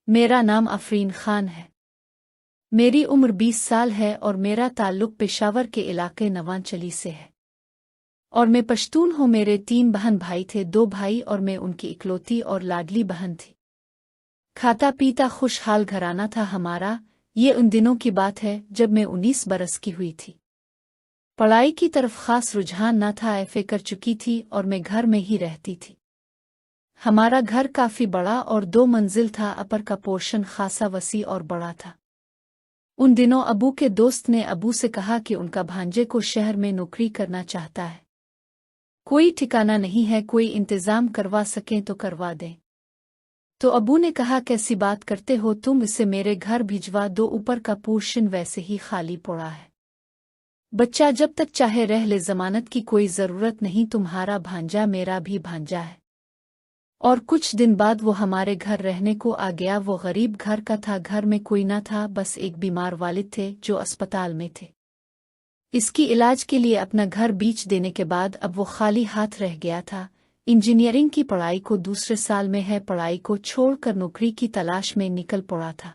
मेरा नाम अफरीन खान है। मेरी उम्र 20 साल है और मेरा ताल्लुक पेशावर के इलाके नवांचली से है। और मैं पश्तून हूँ। मेरे 3 बहन भाई थे, 2 भाई और मैं उनकी इकलौती और लाडली बहन थी। खाता पीता खुशहाल घराना था हमारा। ये उन दिनों की बात है जब मैं 19 बरस की हुई थी। पढ़ाई की तरफ खास रुझान न था, एफए कर चुकी थी और मैं घर में ही रहती थी। हमारा घर काफी बड़ा और 2 मंजिल था। अपर का पोर्शन खासा वसी और बड़ा था। उन दिनों अबू के दोस्त ने अबू से कहा कि उनका भांजे को शहर में नौकरी करना चाहता है। कोई ठिकाना नहीं है, कोई इंतजाम करवा सकें तो करवा दें। तो अबू ने कहा, कैसी बात करते हो तुम, इसे मेरे घर भिजवा दो, ऊपर का पोर्शन वैसे ही खाली पड़ा है। बच्चा जब तक चाहे रह ले, जमानत की कोई जरूरत नहीं, तुम्हारा भांजा मेरा भी भांजा है। और कुछ दिन बाद वो हमारे घर रहने को आ गया। वो गरीब घर का था, घर में कोई न था, बस एक बीमार वालिद थे जो अस्पताल में थे। इसकी इलाज के लिए अपना घर बेच देने के बाद अब वो खाली हाथ रह गया था। इंजीनियरिंग की पढ़ाई को दूसरे साल में है, पढ़ाई को छोड़कर नौकरी की तलाश में निकल पड़ा था।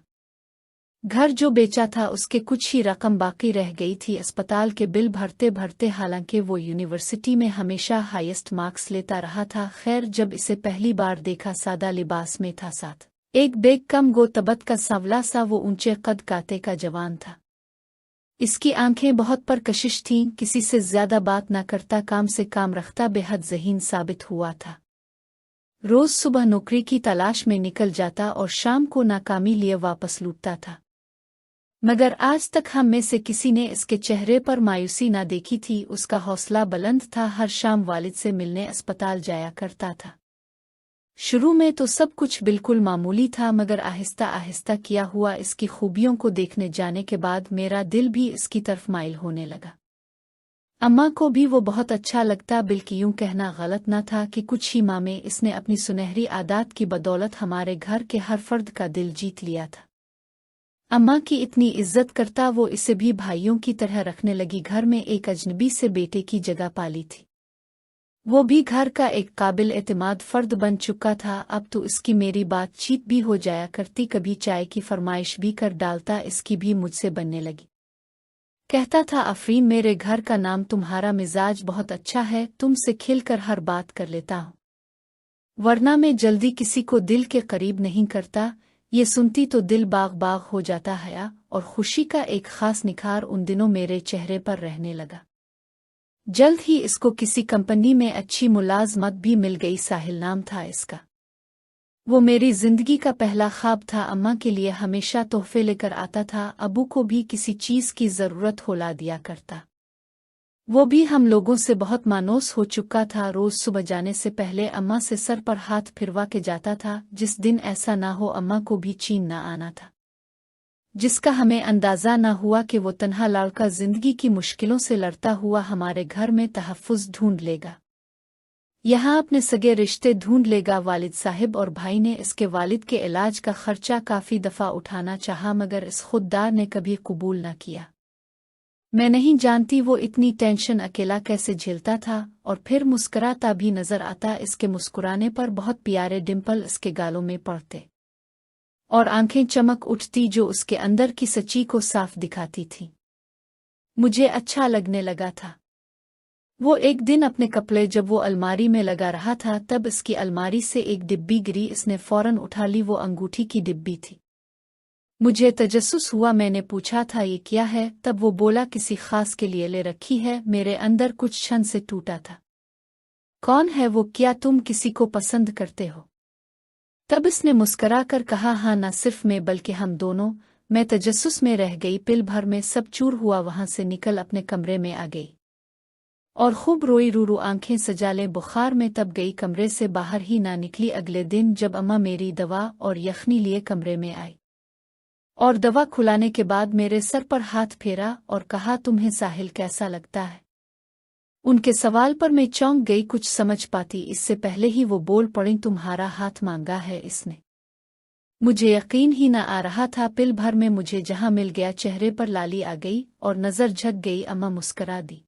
घर जो बेचा था उसके कुछ ही रकम बाकी रह गई थी अस्पताल के बिल भरते भरते। हालांकि वो यूनिवर्सिटी में हमेशा हाईएस्ट मार्क्स लेता रहा था। खैर, जब इसे पहली बार देखा सादा लिबास में था, साथ एक बेग कम गो तबत का सांवला सा, वो ऊंचे कद काते का जवान था। इसकी आंखें बहुत परकशिश थीं, किसी से ज्यादा बात न करता, काम से काम रखता, बेहद ज़हीन साबित हुआ था। रोज सुबह नौकरी की तलाश में निकल जाता और शाम को नाकामी लिए वापस लौटता था। मगर आज तक हम में से किसी ने इसके चेहरे पर मायूसी ना देखी थी। उसका हौसला बुलंद था, हर शाम वालिद से मिलने अस्पताल जाया करता था। शुरू में तो सब कुछ बिल्कुल मामूली था, मगर आहिस्ता आहिस्ता किया हुआ इसकी खूबियों को देखने जाने के बाद मेरा दिल भी इसकी तरफ माइल होने लगा। अम्मा को भी वो बहुत अच्छा लगता, बल्कि यूं कहना गलत न था कि कुछ ही माह में इसने अपनी सुनहरी आदत की बदौलत हमारे घर के हर फर्द का दिल जीत लिया था। अम्मा की इतनी इज्जत करता, वो इसे भी भाइयों की तरह रखने लगी। घर में एक अजनबी से बेटे की जगह पाली थी। वो भी घर का एक काबिल एतमाद फर्द बन चुका था। अब तो इसकी मेरी बातचीत भी हो जाया करती, कभी चाय की फरमाइश भी कर डालता, इसकी भी मुझसे बनने लगी। कहता था, अफरीन, मेरे घर का नाम, तुम्हारा मिजाज बहुत अच्छा है, तुमसे खिलकर हर बात कर लेता हूँ, वरना मैं जल्दी किसी को दिल के करीब नहीं करता। ये सुनती तो दिल बाग बाग हो जाता है और खुशी का एक खास निखार उन दिनों मेरे चेहरे पर रहने लगा। जल्द ही इसको किसी कंपनी में अच्छी मुलाजमत भी मिल गई। साहिल नाम था इसका। वो मेरी जिंदगी का पहला ख्वाब था। अम्मा के लिए हमेशा तोहफे लेकर आता था, अबू को भी किसी चीज की जरूरत हो ला दिया करता। वो भी हम लोगों से बहुत मानूस हो चुका था। रोज सुबह जाने से पहले अम्मा से सर पर हाथ फिरवा के जाता था। जिस दिन ऐसा ना हो अम्मा को भी चैन न आना था, जिसका हमें अंदाजा न हुआ कि वो तन्हा लड़का जिंदगी की मुश्किलों से लड़ता हुआ हमारे घर में तहफ़्फ़ुज़ ढूंढ लेगा, यहाँ अपने सगे रिश्ते ढूंढ लेगा। वालिद साहिब और भाई ने इसके वालिद के इलाज का खर्चा काफ़ी दफ़ा उठाना चाहा, मगर इस खुददार ने कभी कबूल न किया। मैं नहीं जानती वो इतनी टेंशन अकेला कैसे झेलता था, और फिर मुस्कुराता भी नजर आता। इसके मुस्कुराने पर बहुत प्यारे डिम्पल इसके गालों में पड़ते और आंखें चमक उठती, जो उसके अंदर की सच्ची को साफ दिखाती थी। मुझे अच्छा लगने लगा था। वो एक दिन अपने कपड़े जब वो अलमारी में लगा रहा था, तब इसकी अलमारी से एक डिब्बी गिरी। इसने फौरन उठा ली। वो अंगूठी की डिब्बी थी। मुझे तजस्सुस हुआ, मैंने पूछा था, ये क्या है? तब वो बोला, किसी खास के लिए ले रखी है। मेरे अंदर कुछ क्षण से टूटा था। कौन है वो? क्या तुम किसी को पसंद करते हो? तब इसने मुस्करा कर कहा, हाँ, न सिर्फ मैं बल्कि हम दोनों। मैं तजस्सुस में रह गई, पिल भर में सब चूर हुआ। वहां से निकल अपने कमरे में आ गई और खूब रोई, रू आंखें सजा ले बुखार में। तब गई, कमरे से बाहर ही ना निकली। अगले दिन जब अम्मा मेरी दवा और यखनी लिए कमरे में आई और दवा खुलाने के बाद मेरे सर पर हाथ फेरा और कहा, तुम्हें साहिल कैसा लगता है? उनके सवाल पर मैं चौंक गई, कुछ समझ पाती इससे पहले ही वो बोल पड़ी, तुम्हारा हाथ मांगा है इसने। मुझे यकीन ही न आ रहा था। पिल भर में मुझे जहां मिल गया, चेहरे पर लाली आ गई और नजर झक गई। अम्मा मुस्करा दी।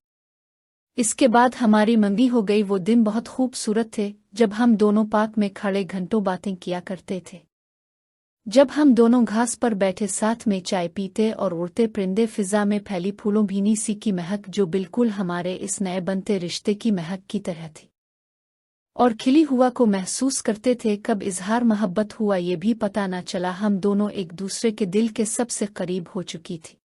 इसके बाद हमारी मंगी हो गई। वो दिन बहुत खूबसूरत थे जब हम दोनों पार्क में खड़े घंटों बातें किया करते थे। जब हम दोनों घास पर बैठे साथ में चाय पीते और उड़ते परिंदे फिजा में फैली फूलों भीनी सी की महक जो बिल्कुल हमारे इस नए बनते रिश्ते की महक की तरह थी और खिली हुआ को महसूस करते थे। कब इजहार मोहब्बत हुआ ये भी पता न चला। हम दोनों एक दूसरे के दिल के सबसे करीब हो चुकी थी।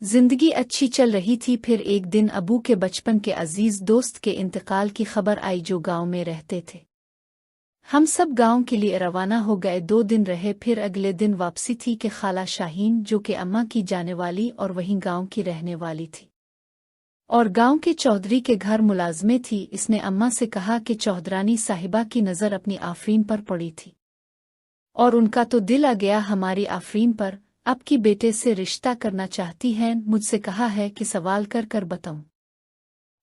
जिंदगी अच्छी चल रही थी। फिर एक दिन अबू के बचपन के अजीज दोस्त के इंतकाल की खबर आई जो गांव में रहते थे। हम सब गांव के लिए रवाना हो गए। 2 दिन रहे, फिर अगले दिन वापसी थी कि खाला शाहीन जो कि अम्मा की जाने वाली और वहीं गांव की रहने वाली थी और गांव के चौधरी के घर मुलाजमे थी, इसने अम्मा से कहा कि चौधरानी साहिबा की नज़र अपनी आफरीन पर पड़ी थी और उनका तो दिल आ गया हमारी आफरीन पर। अब की बेटे से रिश्ता करना चाहती हैं। मुझसे कहा है कि सवाल कर कर बताऊं।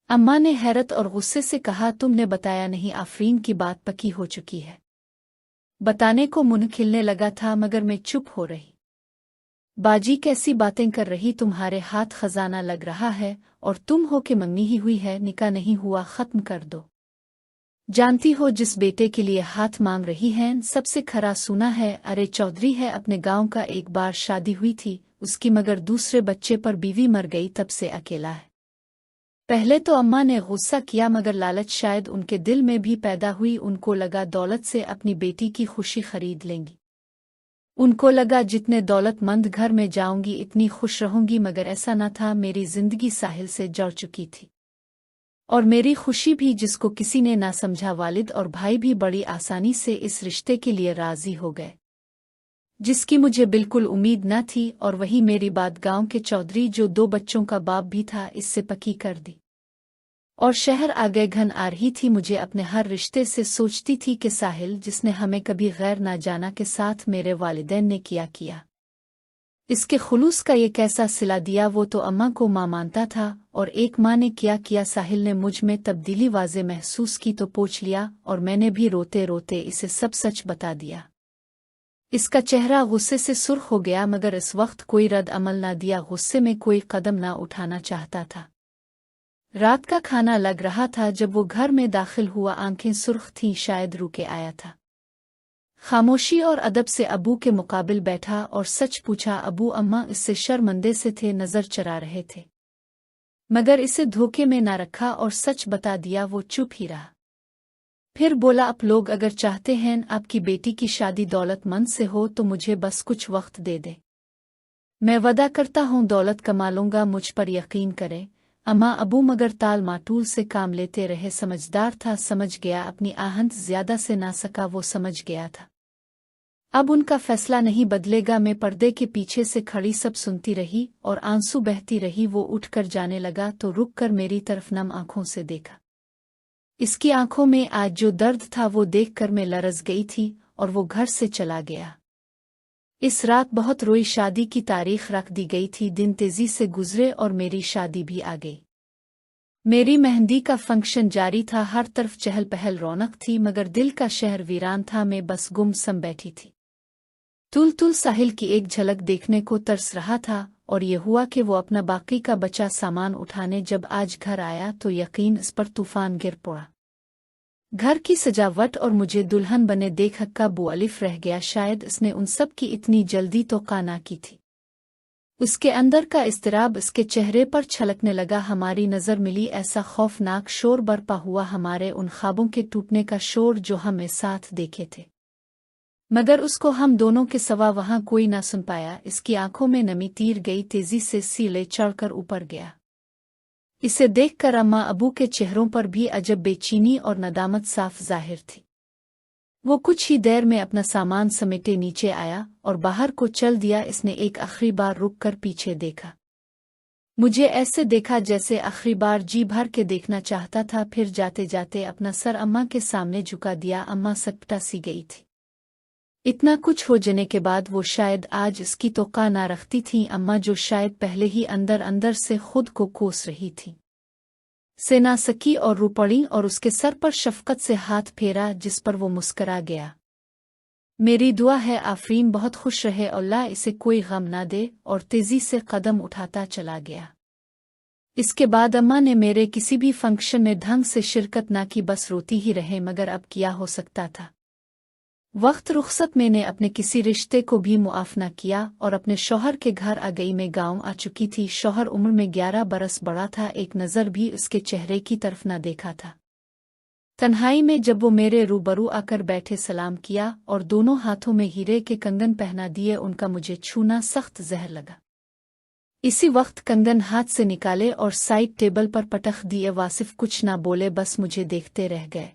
अम्मा ने हैरत और गुस्से से कहा, तुमने बताया नहीं? आफरीन की बात पक्की हो चुकी है। बताने को मुंह खिलने लगा था मगर मैं चुप हो रही। बाजी कैसी बातें कर रही, तुम्हारे हाथ खजाना लग रहा है और तुम हो कि मंगनी ही हुई है, निकाह नहीं हुआ, खत्म कर दो। जानती हो जिस बेटे के लिए हाथ मांग रही हैं सबसे खरा सुना है। अरे चौधरी है, अपने गांव का, एक बार शादी हुई थी उसकी मगर दूसरे बच्चे पर बीवी मर गई, तब से अकेला है। पहले तो अम्मा ने गुस्सा किया मगर लालच शायद उनके दिल में भी पैदा हुई। उनको लगा दौलत से अपनी बेटी की खुशी खरीद लेंगी। उनको लगा जितने दौलतमंद घर में जाऊंगी इतनी खुश रहूंगी, मगर ऐसा न था। मेरी जिंदगी साहिल से जड़ चुकी थी और मेरी खुशी भी, जिसको किसी ने ना समझा। वालिद और भाई भी बड़ी आसानी से इस रिश्ते के लिए राजी हो गए जिसकी मुझे बिल्कुल उम्मीद न थी। और वही मेरी बात गांव के चौधरी जो 2 बच्चों का बाप भी था इससे पक्की कर दी और शहर आ गए। घन आ रही थी मुझे अपने हर रिश्ते से। सोचती थी कि साहिल जिसने हमें कभी गैर ना जाना के साथ मेरे वालिदैन ने किया इसके खुलूस का ये कैसा सिला दिया। वो तो अम्मा को मां मानता था और एक मां ने किया। साहिल ने मुझ में तब्दीली वाजे महसूस की तो पूछ लिया और मैंने भी रोते रोते इसे सब सच बता दिया। इसका चेहरा गुस्से से सुर्ख हो गया मगर इस वक्त कोई रद्द अमल ना दिया। गुस्से में कोई कदम ना उठाना चाहता था। रात का खाना लग रहा था जब वो घर में दाखिल हुआ। आंखें सुर्ख थीं, शायद रुके आया था। खामोशी और अदब से अबू के मुकाबिल बैठा और सच पूछा। अबू अम्मा इससे शर्मंदे से थे, नजर चरा रहे थे मगर इसे धोखे में ना रखा और सच बता दिया। वो चुप ही रहा। फिर बोला, आप लोग अगर चाहते हैं आपकी बेटी की शादी दौलतमंद से हो तो मुझे बस कुछ वक्त दे दे। मैं वादा करता हूँ दौलत कमा लूंगा, मुझ पर यकीन करें। अम्मा अबू मगर ताल मातूल से काम लेते रहे। समझदार था, समझ गया, अपनी आहंत ज्यादा से ना सका। वो समझ गया था अब उनका फैसला नहीं बदलेगा। मैं पर्दे के पीछे से खड़ी सब सुनती रही और आंसू बहती रही। वो उठकर जाने लगा तो रुक कर मेरी तरफ नम आंखों से देखा। इसकी आंखों में आज जो दर्द था वो देखकर मैं लरज गई थी और वो घर से चला गया। इस रात बहुत रोई। शादी की तारीख रख दी गई थी। दिन तेजी से गुजरे और मेरी शादी भी आ गई। मेरी मेहंदी का फंक्शन जारी था। हर तरफ चहल पहल रौनक थी मगर दिल का शहर वीरान था। मैं बस गुमसम बैठी थी। तुल साहिल की एक झलक देखने को तरस रहा था और ये हुआ कि वो अपना बाकी का बचा सामान उठाने जब आज घर आया तो यकीन इस पर तूफान गिर पड़ा। घर की सजावट और मुझे दुल्हन बने देख हक्का बुअलिफ रह गया। शायद इसने उन सब की इतनी जल्दी तो काना की थी। उसके अंदर का इस्तिराब इसके चेहरे पर छलकने लगा। हमारी नजर मिली, ऐसा खौफनाक शोर बरपा हुआ, हमारे उन ख्वाबों के टूटने का शोर जो हमें साथ देखे थे मगर उसको हम दोनों के सवा वहां कोई ना सुन पाया। इसकी आंखों में नमी तीर गई, तेजी से सीले चढ़कर ऊपर गया। इसे देखकर अम्मा अबू के चेहरों पर भी अजब बेचैनी और नदामत साफ जाहिर थी। वो कुछ ही देर में अपना सामान समेटे नीचे आया और बाहर को चल दिया। इसने एक आखिरी बार रुक कर पीछे देखा। मुझे ऐसे देखा जैसे आखिरी बार जी भर के देखना चाहता था। फिर जाते जाते अपना सर अम्मा के सामने झुका दिया। अम्मा सटपटा सी गई थी। इतना कुछ हो जाने के बाद वो शायद आज इसकी तोक़ा ना रखती थी। अम्मा जो शायद पहले ही अंदर अंदर से खुद को कोस रही थी, से ना सकी और रो पड़ी और उसके सर पर शफकत से हाथ फेरा जिस पर वो मुस्करा गया। मेरी दुआ है आफरीन बहुत खुश रहे, अल्लाह इसे कोई गम ना दे। और तेजी से कदम उठाता चला गया। इसके बाद अम्मा ने मेरे किसी भी फंक्शन में ढंग से शिरकत ना की, बस रोती ही रहे। मगर अब क्या हो सकता था। वक्त रुखसत मैंने अपने किसी रिश्ते को भी मुआफ न किया और अपने शौहर के घर आ गई। मैं गांव आ चुकी थी। शौहर उम्र में 11 बरस बड़ा था। एक नज़र भी उसके चेहरे की तरफ न देखा था। तन्हाई में जब वो मेरे रूबरू आकर बैठे सलाम किया और दोनों हाथों में हीरे के कंगन पहना दिए, उनका मुझे छूना सख्त जहर लगा। इसी वक्त कंगन हाथ से निकाले और साइड टेबल पर पटक दिए। वासिफ कुछ ना बोले, बस मुझे देखते रह गए।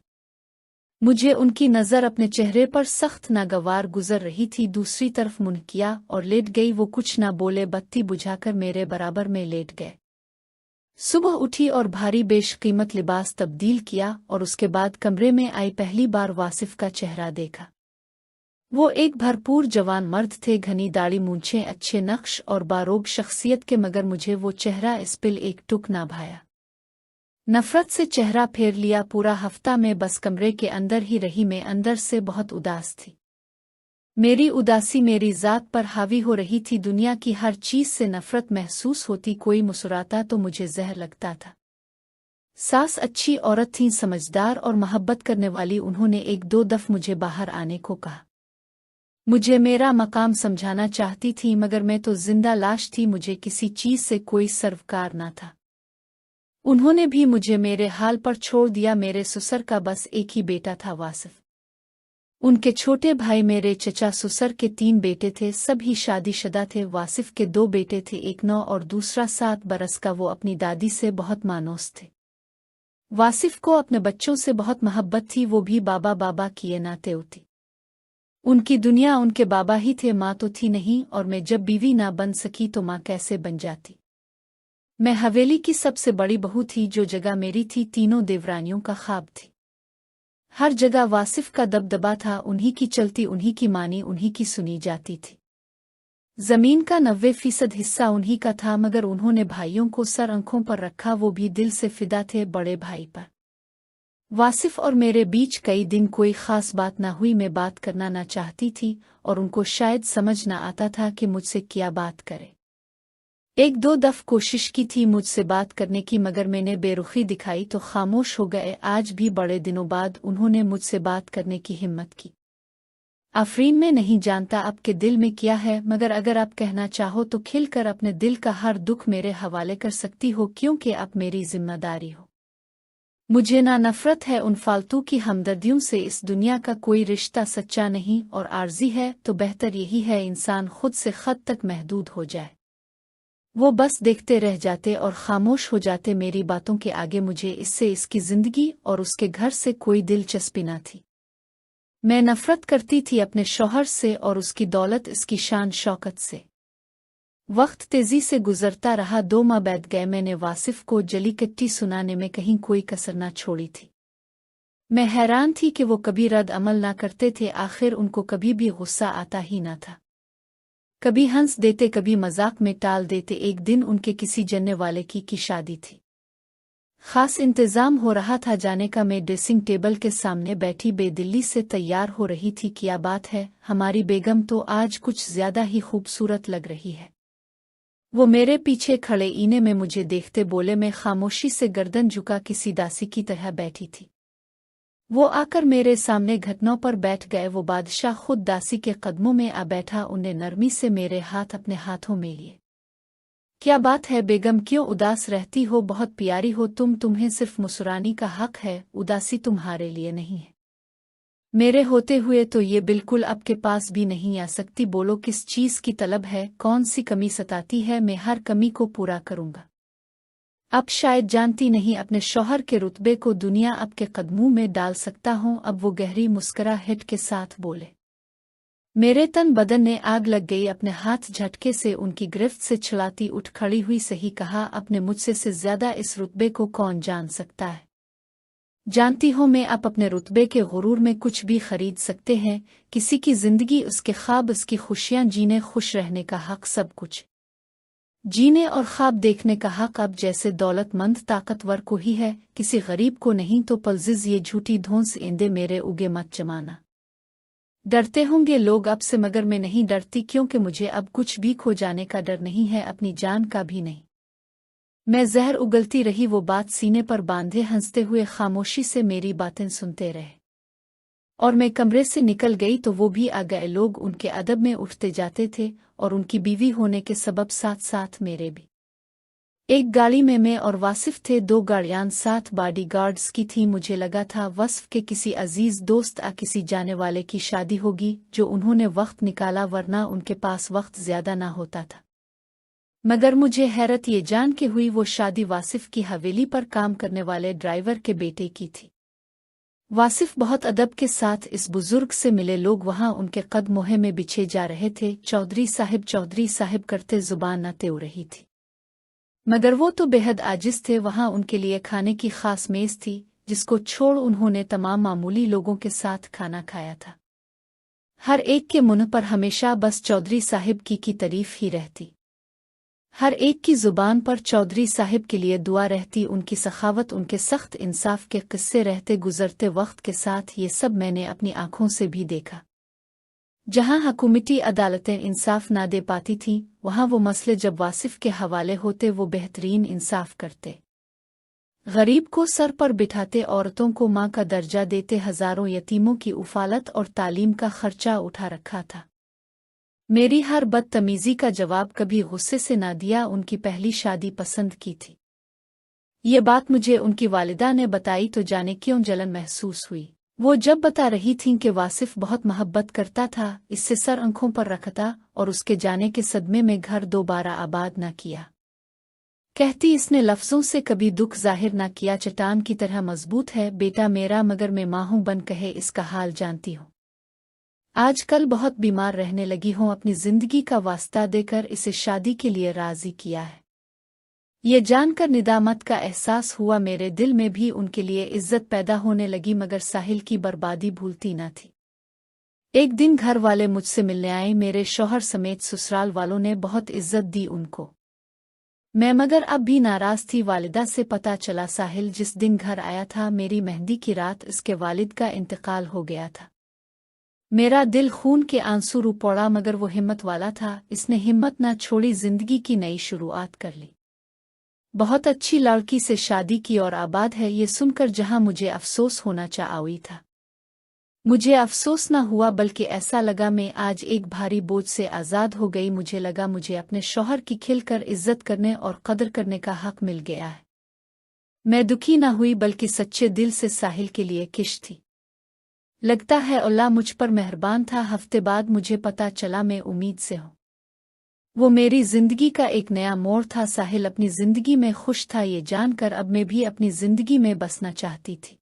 मुझे उनकी नज़र अपने चेहरे पर सख्त नागवार गुजर रही थी। दूसरी तरफ मुंह किया और लेट गई। वो कुछ ना बोले, बत्ती बुझाकर मेरे बराबर में लेट गए। सुबह उठी और भारी बेशकीमत लिबास तब्दील किया और उसके बाद कमरे में आई। पहली बार वासिफ का चेहरा देखा। वो एक भरपूर जवान मर्द थे, घनी दाढ़ी, मूंछें, अच्छे नक्श और बारोग शख्सियत के, मगर मुझे वो चेहरा इस पिल एक टुक ना भाया। नफरत से चेहरा फेर लिया। पूरा हफ्ता मैं बस कमरे के अंदर ही रही। मैं अंदर से बहुत उदास थी। मेरी उदासी मेरी ज़ात पर हावी हो रही थी। दुनिया की हर चीज़ से नफरत महसूस होती। कोई मुस्कुराता तो मुझे जहर लगता था। सास अच्छी औरत थीं, समझदार और मोहब्बत करने वाली। उन्होंने एक दो दफ़ मुझे बाहर आने को कहा। मुझे मेरा मकाम समझाना चाहती थी, मगर मैं तो जिंदा लाश थी। मुझे किसी चीज़ से कोई सरोकार न था। उन्होंने भी मुझे मेरे हाल पर छोड़ दिया। मेरे ससुर का बस एक ही बेटा था, वासिफ। उनके छोटे भाई मेरे चचा ससुर के 3 बेटे थे, सभी शादीशुदा थे। वासिफ के 2 बेटे थे, एक 9 और दूसरा 7 बरस का। वो अपनी दादी से बहुत मानूस थे। वासिफ को अपने बच्चों से बहुत मोहब्बत थी, वो भी बाबा बाबा किए नाते होती। उनकी दुनिया उनके बाबा ही थे, माँ तो थी नहीं, और मैं जब बीवी ना बन सकी तो माँ कैसे बन जाती। मैं हवेली की सबसे बड़ी बहू थी। जो जगह मेरी थी, तीनों देवरानियों का ख्वाब थी। हर जगह वासिफ का दबदबा था। उन्हीं की चलती, उन्हीं की मानी, उन्हीं की सुनी जाती थी। जमीन का 90% हिस्सा उन्हीं का था, मगर उन्होंने भाइयों को सर आंखों पर रखा। वो भी दिल से फिदा थे बड़े भाई पर। वासिफ और मेरे बीच कई दिन कोई खास बात ना हुई। मैं बात करना ना चाहती थी और उनको शायद समझ ना आता था कि मुझसे क्या बात करे। एक दो दफ़ कोशिश की थी मुझसे बात करने की, मगर मैंने बेरुखी दिखाई तो खामोश हो गए। आज भी बड़े दिनों बाद उन्होंने मुझसे बात करने की हिम्मत की। आफरीन, मैं नहीं जानता आपके दिल में क्या है, मगर अगर आप कहना चाहो तो खिलकर अपने दिल का हर दुख मेरे हवाले कर सकती हो, क्योंकि आप मेरी जिम्मेदारी हो। मुझे ना नफरत है उन फालतू की हमदर्दियों से। इस दुनिया का कोई रिश्ता सच्चा नहीं और आर्जी है, तो बेहतर यही है इंसान खुद से खद तक महदूद हो जाए। वो बस देखते रह जाते और खामोश हो जाते मेरी बातों के आगे। मुझे इससे, इसकी जिंदगी और उसके घर से कोई दिलचस्पी न थी। मैं नफरत करती थी अपने शौहर से और उसकी दौलत, इसकी शान शौकत से। वक्त तेजी से गुजरता रहा। 2 माह बीत गए। मैंने वासिफ को जली कट्टी सुनाने में कहीं कोई कसर न छोड़ी थी। मैं हैरान थी कि वो कभी रद्द अमल ना करते थे। आखिर उनको कभी भी गुस्सा आता ही न था। कभी हंस देते, कभी मजाक में टाल देते। एक दिन उनके किसी जानने वाले की शादी थी। खास इंतजाम हो रहा था जाने का। मैं ड्रेसिंग टेबल के सामने बैठी बेदिली से तैयार हो रही थी। क्या बात है, हमारी बेगम तो आज कुछ ज्यादा ही खूबसूरत लग रही है। वो मेरे पीछे खड़े इने में मुझे देखते बोले। मैं खामोशी से गर्दन झुका किसी दासी की तरह बैठी थी। वो आकर मेरे सामने घुटनों पर बैठ गए। वो बादशाह खुद दासी के कदमों में आ बैठा। उन्हें नरमी से मेरे हाथ अपने हाथों में लिए। क्या बात है बेगम, क्यों उदास रहती हो? बहुत प्यारी हो तुम, तुम्हें सिर्फ मुस्कुराने का हक है, उदासी तुम्हारे लिए नहीं है। मेरे होते हुए तो ये बिल्कुल आपके पास भी नहीं आ सकती। बोलो किस चीज की तलब है, कौन सी कमी सताती है? मैं हर कमी को पूरा करूंगा। अब शायद जानती नहीं अपने शौहर के रुतबे को दुनिया आपके कदमों में डाल सकता हूं। अब वो गहरी मुस्कुराहट के साथ बोले। मेरे तन बदन ने आग लग गई। अपने हाथ झटके से उनकी गिरफ्त से छुड़ाती उठ खड़ी हुई। सही कहा अपने, मुझसे से ज्यादा इस रुतबे को कौन जान सकता है। जानती हो मैं, आप अपने रुतबे के गुरूर में कुछ भी खरीद सकते हैं। किसी की जिंदगी, उसके ख्वाब, उसकी खुशियां जीने, खुश रहने का हक, सब कुछ जीने और ख्वाब देखने का हक अब जैसे दौलतमंद ताकतवर को ही है, किसी गरीब को नहीं। तो पलजिज ये झूठी धौंस इंदे मेरे उगे मत जमाना। डरते होंगे लोग अब से, मगर मैं नहीं डरती, क्योंकि मुझे अब कुछ भी खो जाने का डर नहीं है, अपनी जान का भी नहीं। मैं जहर उगलती रही। वो बात सीने पर बांधे हंसते हुए खामोशी से मेरी बातें सुनते रहे। और मैं कमरे से निकल गई तो वो भी आ गए। लोग उनके अदब में उठते जाते थे और उनकी बीवी होने के सबब साथ साथ मेरे भी। एक गाड़ी में मैं और वासिफ थे, 2 गाड़ियां साथ बॉडीगार्ड्स की थी। मुझे लगा था वस्फ के किसी अजीज दोस्त किसी जाने वाले की शादी होगी, जो उन्होंने वक्त निकाला, वरना उनके पास वक्त ज्यादा ना होता था। मगर मुझे हैरत ये जान के हुई वो शादी वासिफ की हवेली पर काम करने वाले ड्राइवर के बेटे की थी। वासिफ बहुत अदब के साथ इस बुजुर्ग से मिले। लोग वहां उनके कद मोहे में बिछे जा रहे थे। चौधरी साहिब करते जुबान न तेव रही थी, मगर वो तो बेहद आजिज थे। वहां उनके लिए खाने की खास मेज थी, जिसको छोड़ उन्होंने तमाम मामूली लोगों के साथ खाना खाया था। हर एक के मुंह पर हमेशा बस चौधरी साहिब की तारीफ ही रहती। हर एक की जुबान पर चौधरी साहिब के लिए दुआ रहती। उनकी सखावत, उनके सख्त इंसाफ के किस्से रहते गुजरते वक्त के साथ। ये सब मैंने अपनी आंखों से भी देखा। जहां हुकूमती अदालतें इंसाफ ना दे पाती थीं, वहां वो मसले जब वासिफ के हवाले होते वो बेहतरीन इंसाफ करते। गरीब को सर पर बिठाते, औरतों को मां का दर्जा देते, हजारों यतीमों की उफालत और तालीम का खर्चा उठा रखा था। मेरी हर बदतमीजी का जवाब कभी गुस्से से ना दिया। उनकी पहली शादी पसंद की थी। ये बात मुझे उनकी वालिदा ने बताई तो जाने क्यों जलन महसूस हुई। वो जब बता रही थीं कि वासिफ बहुत मोहब्बत करता था, इससे सर आंखों पर रखता और उसके जाने के सदमे में घर दोबारा आबाद न किया। कहती, इसने लफ्जों से कभी दुख जाहिर न किया, चट्टान की तरह मजबूत है बेटा मेरा, मगर मैं माँ हूँ बन कहे इसका हाल जानती हूँ। आजकल बहुत बीमार रहने लगी हूँ, अपनी जिंदगी का वास्ता देकर इसे शादी के लिए राजी किया है। ये जानकर निदामत का एहसास हुआ। मेरे दिल में भी उनके लिए इज्जत पैदा होने लगी, मगर साहिल की बर्बादी भूलती न थी। एक दिन घर वाले मुझसे मिलने आए, मेरे शौहर समेत ससुराल वालों ने बहुत इज्जत दी उनको। मैं मगर अब भी नाराज थी। वालिदा से पता चला साहिल जिस दिन घर आया था, मेरी मेहंदी की रात इसके वालिद का इंतकाल हो गया था। मेरा दिल खून के आंसू रू पड़ा, मगर वो हिम्मत वाला था, इसने हिम्मत न छोड़ी, जिंदगी की नई शुरुआत कर ली। बहुत अच्छी लड़की से शादी की और आबाद है। ये सुनकर जहां मुझे अफसोस होना चाहिए था, मुझे अफसोस न हुआ, बल्कि ऐसा लगा मैं आज एक भारी बोझ से आज़ाद हो गई। मुझे लगा मुझे अपने शौहर की खिलकर इज्जत करने और कदर करने का हक मिल गया है। मैं दुखी न हुई, बल्कि सच्चे दिल से साहिल के लिए किश थी। लगता है अल्लाह मुझ पर मेहरबान था। हफ्ते बाद मुझे पता चला मैं उम्मीद से हूँ। वो मेरी जिंदगी का एक नया मोड़ था। साहिल अपनी जिंदगी में खुश था, ये जानकर अब मैं भी अपनी जिंदगी में बसना चाहती थी।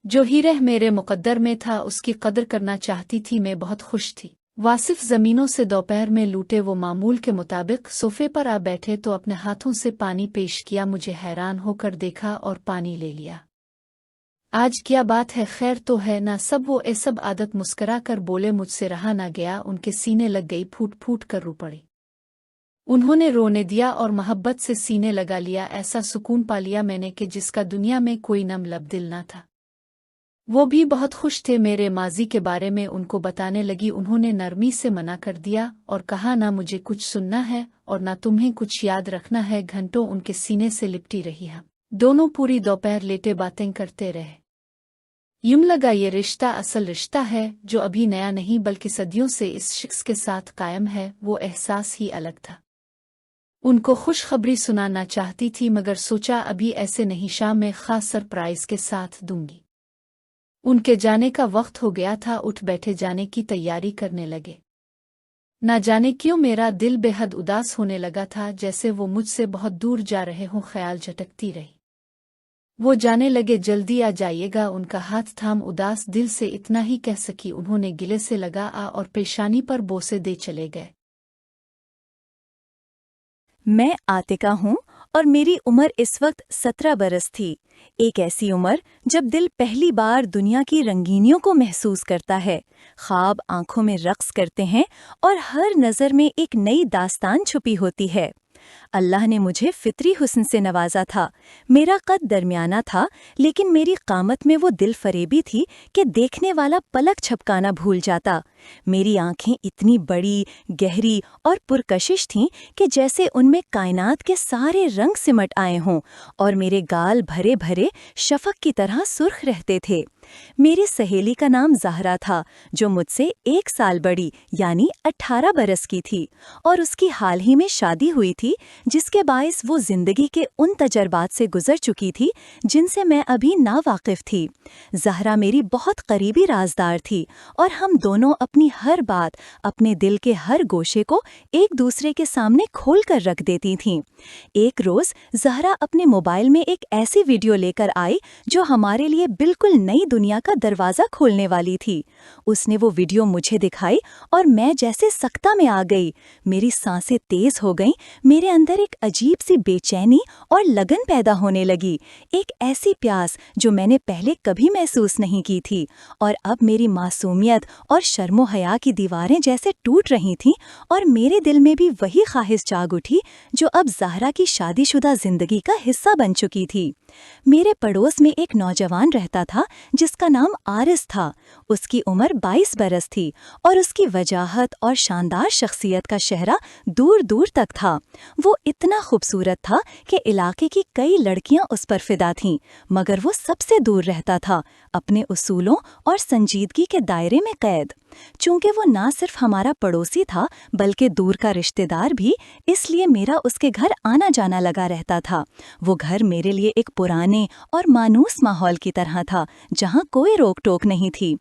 जो ही रह मेरे मुकद्दर में था, उसकी कदर करना चाहती थी। मैं बहुत खुश थी। वासिफ जमीनों से दोपहर में लूटे। वो मामूल के मुताबिक सोफे पर आ बैठे तो अपने हाथों से पानी पेश किया। मुझे हैरान होकर देखा और पानी ले लिया। आज क्या बात है, खैर तो है ना सब? वो सब आदत मुस्करा कर बोले। मुझसे रहा ना गया, उनके सीने लग गई, फूट फूट कर रो पड़ी। उन्होंने रोने दिया और मोहब्बत से सीने लगा लिया। ऐसा सुकून पा लिया मैंने कि जिसका दुनिया में कोई नम लब दिल ना था। वो भी बहुत खुश थे। मेरे माजी के बारे में उनको बताने लगी। उन्होंने नरमी से मना कर दिया और कहा, ना मुझे कुछ सुनना है और ना तुम्हें कुछ याद रखना है। घंटों उनके सीने से लिपटी रही। हम दोनों पूरी दोपहर लेटे बातें करते रहे। यूं लगा ये रिश्ता असल रिश्ता है, जो अभी नया नहीं बल्कि सदियों से इस शख्स के साथ कायम है। वो एहसास ही अलग था। उनको खुशखबरी सुनाना चाहती थी, मगर सोचा अभी ऐसे नहीं, शाम में खास सरप्राइज के साथ दूंगी। उनके जाने का वक्त हो गया था। उठ बैठे, जाने की तैयारी करने लगे। ना जाने क्यों मेरा दिल बेहद उदास होने लगा था, जैसे वो मुझसे बहुत दूर जा रहे हों। ख्याल झटकती रही। वो जाने लगे, जल्दी आ जाइएगा। उनका हाथ थाम उदास दिल से इतना ही कह सकी। उन्होंने गिले से लगा और पेशानी पर बोसे दे चले गए। मैं आतिका हूँ और मेरी उम्र इस वक्त 17 बरस थी। एक ऐसी उम्र जब दिल पहली बार दुनिया की रंगीनियों को महसूस करता है, ख्वाब आंखों में रक्स करते हैं और हर नज़र में एक नई दास्तान छुपी होती है। अल्लाह ने मुझे फितरी हुस्न से नवाजा था। मेरा कद दरमियाना था, लेकिन मेरी कामत में वो दिल फरेबी थी कि देखने वाला पलक झपकाना भूल जाता। मेरी आंखें इतनी बड़ी, गहरी और पुरकशिश थीं कि जैसे उनमें कायनात के सारे रंग सिमट आए हों, और मेरे गाल भरे भरे शफक की तरह सुर्ख रहते थे। मेरी सहेली का नाम ज़हरा था, जो मुझसे 1 साल बड़ी यानी 18 बरस की थी, और उसकी हाल ही में शादी हुई थी, जिसके बायस वो जिंदगी के उन तजर्बात से गुजर चुकी थी जिनसे मैं अभी नावाकिफ थी। ज़हरा मेरी बहुत करीबी राजदार थी, और हम दोनों अपनी हर बात, अपने दिल के हर गोशे को एक दूसरे के सामने खोल कर रख देती थीं। एक रोज़ ज़हरा अपने मोबाइल में एक ऐसी वीडियो लेकर आई जो हमारे लिए बिल्कुल नई दुनिया का दरवाज़ा खोलने वाली थी। उसने वो वीडियो मुझे दिखाई और मैं जैसे सख्ता में आ गई। मेरी सांसें तेज हो गईं, मेरे अंदर एक अजीब सी बेचैनी और लगन पैदा होने लगी, एक ऐसी प्यास जो मैंने पहले कभी महसूस नहीं की थी। और अब मेरी मासूमियत और शर्मो हया की दीवारें जैसे टूट रही थीं, और मेरे दिल में भी वही ख्वाहिश जाग उठी जो अब ज़हरा की शादीशुदा जिंदगी का हिस्सा बन चुकी थी। मेरे पड़ोस में एक नौजवान रहता था जिसका नाम आरिस था। उसकी उम्र 22 बरस थी, और उसकी वजाहत और शानदार शख्सियत का शहरा दूर दूर तक था। वो इतना खूबसूरत था कि इलाके की कई लड़कियां उस पर फिदा थीं, मगर वो सबसे दूर रहता था, अपने उसूलों और संजीदगी के दायरे में कैद। चूंकि वो ना सिर्फ हमारा पड़ोसी था बल्कि दूर का रिश्तेदार भी, इसलिए मेरा उसके घर आना जाना लगा रहता था। वो घर मेरे लिए एक पुराने और मानूस माहौल की तरह था, जहाँ कोई रोक टोक नहीं थी।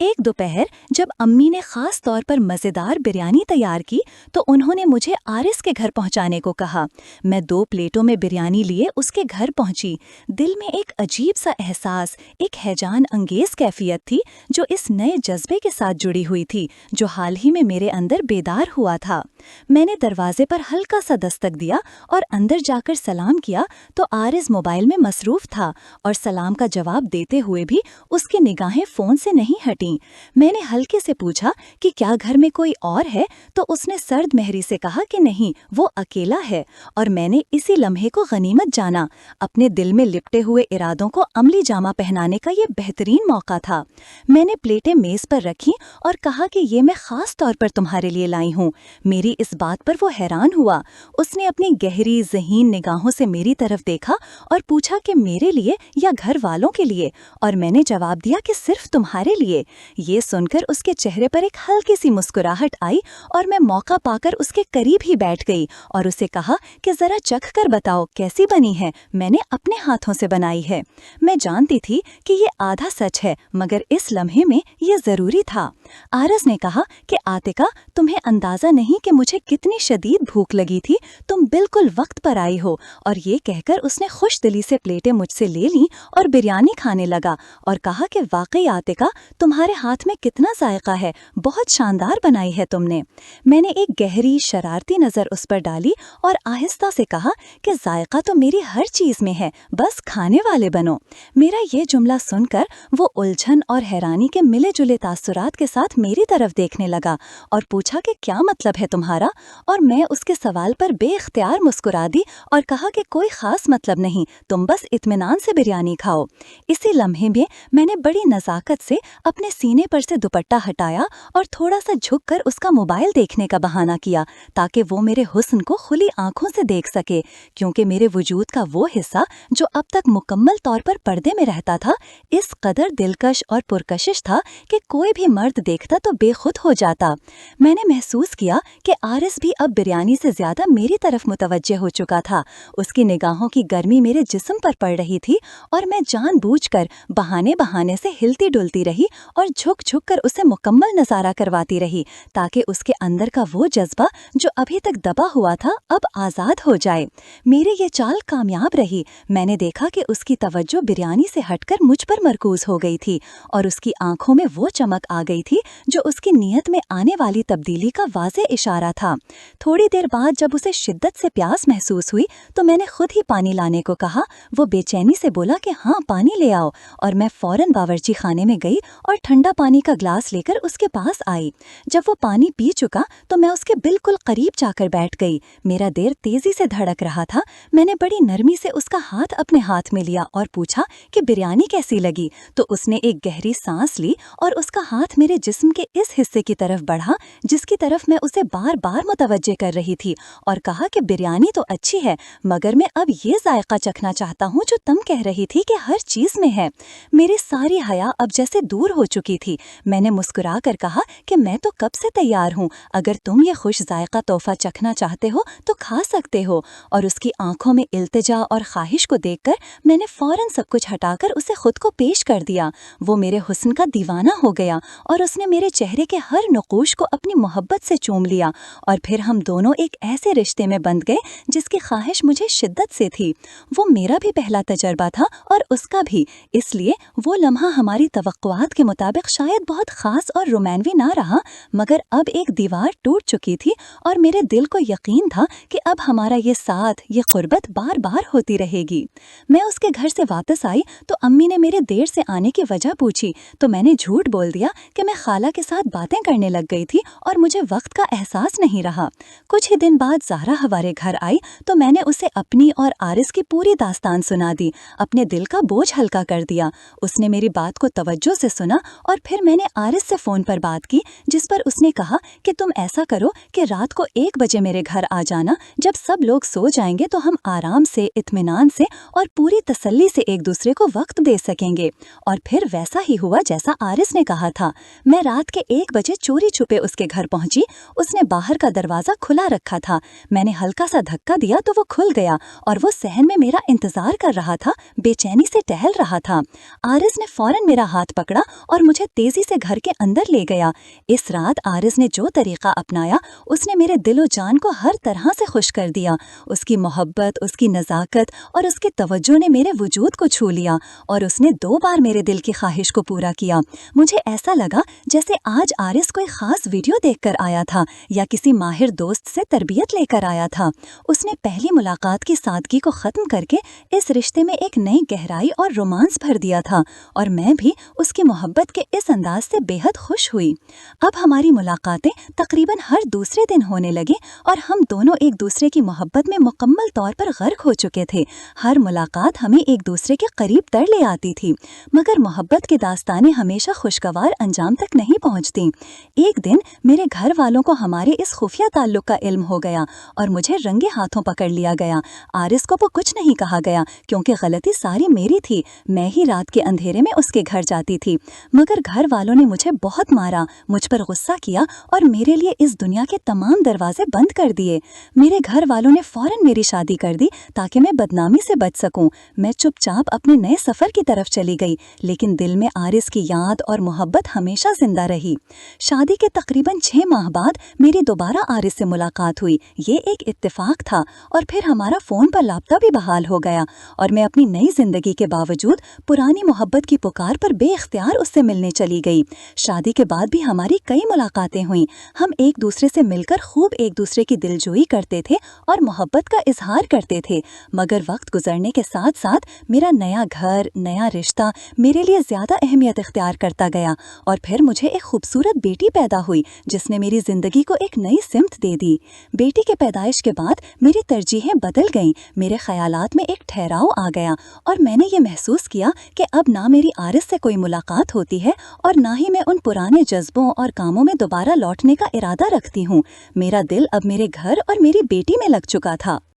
एक दोपहर जब अम्मी ने खास तौर पर मज़ेदार बिरयानी तैयार की, तो उन्होंने मुझे आरिस के घर पहुँचाने को कहा। मैं 2 प्लेटों में बिरयानी लिए उसके घर पहुँची। दिल में एक अजीब सा एहसास, एक हैजान अंगेज कैफियत थी जो इस नए जज्बे के साथ जुड़ी हुई थी जो हाल ही में मेरे अंदर बेदार हुआ था। मैंने दरवाजे पर हल्का सा दस्तक दिया और अंदर जाकर सलाम किया, तो आरिस मोबाइल में मसरूफ था, और सलाम का जवाब देते हुए भी उसकी निगाहें फ़ोन से नहीं हटीं। मैंने हल्के से पूछा कि क्या घर में कोई और है, तो उसने सर्द महरी से कहा कि नहीं, वो अकेला है। और मैंने इसी लम्हे को गनीमत जाना। अपने दिल में लिपटे हुए इरादों को अमली जामा पहनाने का ये बेहतरीन मौका था। मैंने प्लेटें मेज़ पर रखीं और कहा कि ये मैं ख़ास तौर पर तुम्हारे लिए लाई हूँ। मेरी इस बात पर वो हैरान हुआ। उसने अपनी गहरी ज़हीन निगाहों से मेरी तरफ देखा और पूछा कि मेरे लिए या घर वालों के लिए, और मैंने जवाब दिया कि सिर्फ तुम्हारे लिए। ये सुनकर उसके चेहरे पर एक हल्की सी मुस्कुराहट आई, और मैं मौका पाकर उसके करीब ही बैठ गई और उसे कहा कि ज़रा चख कर बताओ कैसी बनी है, मैंने अपने हाथों से बनाई है। मैं जानती थी कि ये आधा सच है, मगर इस लम्हे में ये ज़रूरी था। आरिस ने कहा कि आतिका, तुम्हें अंदाज़ा नहीं कि मुझे कितनी शदीद भूख लगी थी, तुम बिल्कुल वक्त पर आई हो। और ये कहकर उसने खुश दिली से प्लेटें मुझसे ले लीं और बिरयानी खाने लगा, और कहा कि वाकई आतिका, तुम्हारे हाथ में कितना जायका है, बहुत शानदार बनाई है तुमने। मैंने एक गहरी शरारती नज़र उस पर डाली और आहिस्ता से कहा कि जायका तो मेरी हर चीज़ में है, बस खाने वाले बनो। मेरा ये जुमला सुनकर वो उलझन और हैरानी के मिले जुले तासुरात के साथ मेरी तरफ देखने लगा और पूछा कि क्या मतलब है तुम्हारा। और मैं उसके सवाल पर बेख्तियार मुस्कुरा दी और कहा कि कोई ख़ास मतलब नहीं, तुम बस इत्मीनान से बिरयानी खाओ। इसी लम्हे में मैंने बड़ी नज़ाकत से अपने सीने पर से दुपट्टा हटाया और थोड़ा सा झुककर उसका मोबाइल देखने का बहाना किया, ताकि वो मेरे हुस्न को खुली आंखों से देख सके, क्योंकि मेरे वजूद का वो हिस्सा जो अब तक मुकम्मल तौर पर पर्दे में रहता था, इस कदर दिलकश और पुरकशिश था कि कोई भी मर्द देखता तो बेखुद हो जाता। मैंने महसूस किया कि आरिस भी अब बिरयानी से ज्यादा मेरी तरफ मुतवज्जे हो चुका था। उसकी निगाहों की गर्मी मेरे जिस्म पर पड़ रही थी, और मैं जानबूझकर बहाने बहाने से हिलती डुलती रही और झुक झुक कर उसे मुकम्मल नज़ारा करवाती रही, ताकि उसके अंदर का वो जज्बा जो अभी तक दबा हुआ था अब आज़ाद हो जाए। मेरी ये चाल कामयाब रही। मैंने देखा कि उसकी तवज्जो बिरयानी से हटकर मुझ पर मरकूज हो गई थी, और उसकी आंखों में वो चमक आ गई थी जो उसकी नीयत में आने वाली तब्दीली का वाज़े इशारा गया था। थोड़ी देर बाद जब उसे शिद्दत से प्यास महसूस हुई तो मैंने खुद ही पानी लाने को कहा। वो बेचैनी से बोला कि हाँ पानी ले आओ, और मैं फौरन बावर्ची खाने में गई और ठंडा पानी का ग्लास लेकर उसके पास आई। जब वो पानी पी चुका तो मैं उसके बिल्कुल करीब जाकर बैठ गई। मेरा दिल तेजी से धड़क रहा था। मैंने बड़ी नरमी से उसका हाथ अपने हाथ में लिया और पूछा कि बिरयानी कैसी लगी। तो उसने एक गहरी सांस ली और उसका हाथ मेरे जिस्म के इस हिस्से की तरफ बढ़ा जिसकी तरफ मैं उसे बार बार मुतवज्जे कर रही थी, और कहा कि बिरयानी तो अच्छी है, मगर मैं अब ये जायका चखना चाहता हूँ जो तुम कह रही थी कि हर चीज में है। मेरी सारी हया अब जैसे दूर हो चुकी थी। मैंने मुस्कुरा कर कहा कि मैं तो कब से तैयार हूँ, अगर तुम ये खुश जायका तोहफा चखना चाहते हो तो खा सकते हो। और उसकी आंखों में इल्तिजा और ख्वाहिश को देखकर मैंने फौरन सब कुछ हटाकर उसे खुद को पेश कर दिया। वो मेरे हुस्न का दीवाना हो गया और उसने मेरे चेहरे के हर नकूश को अपनी मोहब्बत से चूम लिया, और फिर हम दोनों एक ऐसे रिश्ते में बंध गए जिसकी ख्वाहिश मुझे शिद्दत से थी। वो मेरा भी पहला तजर्बा था और उसका भी, इसलिए वो लम्हा हमारी तवक्कुआत के मुताबिक शायद बहुत खास और रोमानवी ना रहा, मगर अब एक दीवार टूट चुकी थी और मेरे दिल को यकीन था कि अब हमारा ये साथ, ये कुर्बत बार बार होती रहेगी। मैं उसके घर से वापस आई तो अम्मी ने मेरे देर से आने की वजह पूछी, तो मैंने झूठ बोल दिया कि मैं खाला के साथ बातें करने लग गई थी और मुझे वक्त का एहसास नहीं रहा। कुछ ही दिन बाद ज़हरा हमारे घर आई तो मैंने उसे अपनी और आरिस की पूरी दास्तान सुना दी, अपने दिल का बोझ हल्का कर दिया। उसने मेरी बात को तवज्जो से सुना और फिर मैंने आरिस से फ़ोन पर बात की, जिस पर उसने कहा कि तुम ऐसा करो कि रात को 1 बजे मेरे घर आ जाना। जब सब लोग सो जाएंगे तो हम आराम से, इत्मीनान से और पूरी तसल्ली से एक दूसरे को वक्त दे सकेंगे। और फिर वैसा ही हुआ जैसा आरिस ने कहा था। मैं रात के 1 बजे चोरी छुपे उसके घर पहुंची। उसने बाहर का दरवाज़ा खुला रखा था। मैंने हल्का सा धक्का दिया तो वो खुल गया और वो सहन में मेरा इंतज़ार कर रहा था, बेचैनी से टहल रहा था। आरिस ने फौरन मेरा हाथ पकड़ा और मुझे तेज़ी से घर के अंदर ले गया। इस रात आरिस ने जो तरीक़ा अपनाया उसने मेरे दिलो जान को हर तरह से खुश कर दिया। उसकी मोहब्बत, उसकी नज़ाकत और उसकी तवज्जो ने मेरे वजूद को छू लिया और उसने 2 बार मेरे दिल की ख्वाहिश को पूरा किया। मुझे ऐसा लगा जैसे आज आरिस कोई ख़ास वीडियो देखकर आया था या किसी माहिर दोस्त से तरबियत लेकर आया था। उसने पहली मुलाकात की सादगी को ख़त्म करके इस रिश्ते में एक नई गहराई और रोमांस भर दिया था, और मैं भी उसकी मोहब्बत के इस अंदाज से बेहद खुश हुई। अब हमारी मुलाकातें तकरीबन हर दूसरे दिन होने लगी और हम दोनों एक दूसरे की मोहब्बत में मुकम्मल तौर पर गर्क हो चुके थे। हर मुलाकात हमें एक दूसरे के करीब तर ले आती थी, मगर मोहब्बत की दास्तानें हमेशा खुशगवार अंजाम तक नहीं पहुंचती। एक दिन मेरे घर वालों को हमारे इस खुफिया ताल्लुक का इल्म हो गया और मुझे रंगे हाथों पकड़ लिया गया। आरिस को वो कुछ नहीं कहा गया क्योंकि गलती सारी मेरी थी। मैं ही रात के अंधेरे में उसके घर जाती थी, मगर घर वालों ने मुझे बहुत मारा, मुझ पर गुस्सा किया और मेरे लिए इस दुनिया के तमाम दरवाजे बंद कर दिए। मेरे घर वालों ने फौरन मेरी शादी कर दी ताकि मैं बदनामी से बच सकूं। मैं चुपचाप अपने नए सफ़र की तरफ चली गई, लेकिन दिल में आरिस की याद और मोहब्बत हमेशा जिंदा रही। शादी के तकरीबन 6 माह बाद मेरी दोबारा आरिस से मुलाकात हुई। ये एक इत्तेफाक था और फिर हमारा फ़ोन पर राब्ता भी बहाल हो गया और मैं अपनी नई ज़िंदगी के बावजूद पुरानी मोहब्बत की पुकार पर बेख्तियार उससे मिलने चली गई। शादी के बाद भी हमारी कई मुलाकातें हुईं। हम एक दूसरे से मिलकर खूब एक दूसरे की दिलजोई करते थे और मोहब्बत का इजहार करते थे, मगर वक्त गुजरने के साथ साथ मेरा नया घर, नया रिश्ता मेरे लिए ज़्यादा अहमियत इख्तियार करता गया और फिर मुझे एक खूबसूरत बेटी पैदा हुई जिसने मेरी ज़िंदगी को एक नई सिमत दे दी। बेटी के पैदाइश के बाद मेरी तरजीहें बदल गईं, मेरे ख्यालात में एक ठहराव आ गया और मैंने ये महसूस किया कि अब ना मेरी आरिस से कोई मुलाकात होती है और ना ही मैं उन पुराने जज्बों और कामों में दोबारा लौटने का इरादा रखती हूँ। मेरा दिल अब मेरे घर और मेरी बेटी में लग चुका था।